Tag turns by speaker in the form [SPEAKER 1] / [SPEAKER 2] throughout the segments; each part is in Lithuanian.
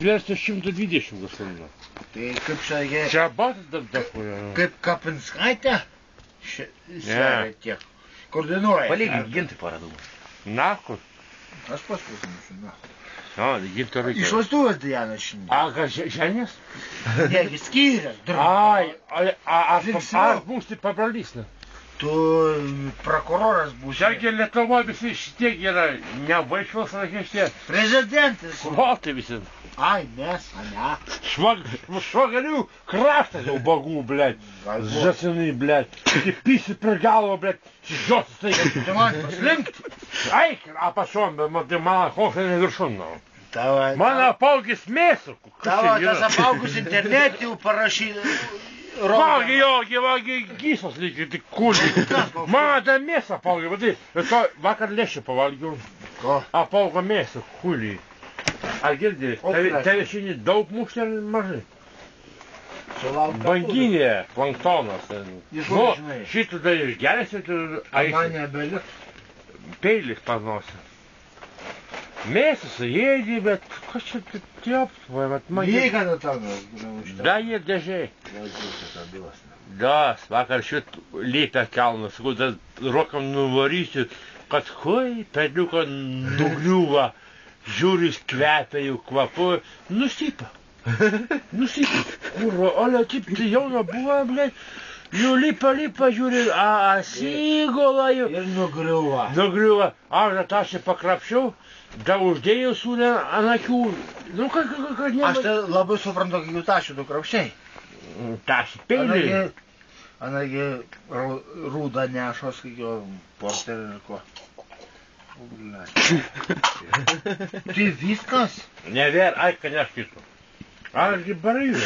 [SPEAKER 1] Plėstas 120 kažkur.
[SPEAKER 2] Tai kaip sakė...
[SPEAKER 1] Čia batas dar dakoja.
[SPEAKER 2] Kaip Kapinskaitė sveria tiek. Koordinuoja.
[SPEAKER 3] Palygink gintai paradau.
[SPEAKER 1] Na, kur?
[SPEAKER 2] Aš paskusimusiu, na.
[SPEAKER 1] O, gintai reikia.
[SPEAKER 2] Iš vastuvės Diana šiandien.
[SPEAKER 1] A, ką, šiandien?
[SPEAKER 2] Ne, jis skyręs.
[SPEAKER 1] Ai, aš būsti pabralys, ne?
[SPEAKER 2] Tu prokuroras būsi.
[SPEAKER 1] Šiandien Lietuva visi šitiek yra, nebaišvos rakeštė.
[SPEAKER 2] Prezidentas.
[SPEAKER 1] Valtai visi.
[SPEAKER 2] Ai, mes, ne.
[SPEAKER 1] Švagarių kraštas jau bagų, blėt. Žasinai, blėt. Tik pisi per galvą, blėt. Žiosis tai, kad
[SPEAKER 2] Tu man paslinkt.
[SPEAKER 1] Eik, apašom, bet tai man kokia neviršun. Man
[SPEAKER 2] Tavo
[SPEAKER 1] apaugis mėsų.
[SPEAKER 2] tas apaugus internete jau parašyti.
[SPEAKER 1] Paugi jo, gysos lygiai, tik kūlį. Man tą mėsą apaugi, vadai. Bet to vakar lėšį pavalgiau.
[SPEAKER 2] Ko?
[SPEAKER 1] Apaugo mėsą, kūlį. Ar girdė, tave šiandien daug mušti ar mažai? Banginė, planktonas.
[SPEAKER 2] Iš
[SPEAKER 1] Nu,
[SPEAKER 2] kur žinai?
[SPEAKER 1] šitų dar išgerėsi, tu
[SPEAKER 2] Man nebelik.
[SPEAKER 1] peilis panosi. Mėsą suėdė, bet kas čia tėps, bet man...
[SPEAKER 2] Jei kada tam
[SPEAKER 1] Da, jie dėžiai. Das, vakar šit lypę kelnas, kad rokam nuvarysiu, kad hui, peliuko nugriuva, žiūris kvepia jau kvapu, nusipa. Kurva, ole, taip, tai jauna buvo, blėt, jau lipa, žiūri, asigula jau.
[SPEAKER 2] Ir nugriuva.
[SPEAKER 1] Nugriuva, aš tą čia pakrapšiau, da uždėjau sūnę ant akių. Nu, kad
[SPEAKER 2] Aš tai labai suprantu, kad jų tašių nukrapščiai.
[SPEAKER 1] Taši peilį.
[SPEAKER 2] Anagi rūdą nešos, kokio porterį ir ko. Tai viskas?
[SPEAKER 1] Never, ai, kad aš kitų. Argi baraiu.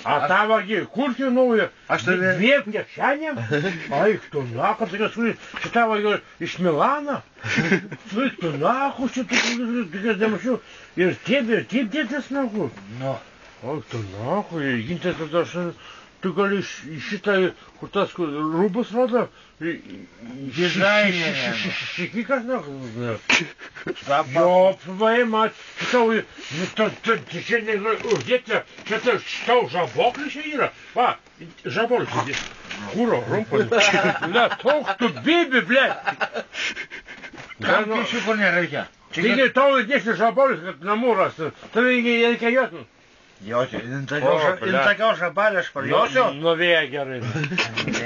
[SPEAKER 1] A tavagi, kur čia nauja?
[SPEAKER 2] Aš tave...
[SPEAKER 1] Dviem kiekšenėm? Ai, tu naku, tokia suri, šitą vagi iš Milano. Tu naku, šitą dėmašiu. Ir taip dėtis naku.
[SPEAKER 2] Nu.
[SPEAKER 1] Ai, tu naku, gintis tada aš... Tu gali šitą, kur tas rūbus rodo, šikikas naku. Jo, pavaimat, šitau, čia uždėti, šitau žaboklis čia yra. Va, žaboklis čia, kūro, rumpalį. Ne, toks tu bibi, ble.
[SPEAKER 2] Kam kišių kur nereikia?
[SPEAKER 1] Taigi tau įdėsi žaboklis, kad namų rasti. Tave reikia jotin.
[SPEAKER 2] Joti, in takiau žabalį aš parjosiu.
[SPEAKER 1] Nuo vėja gerai.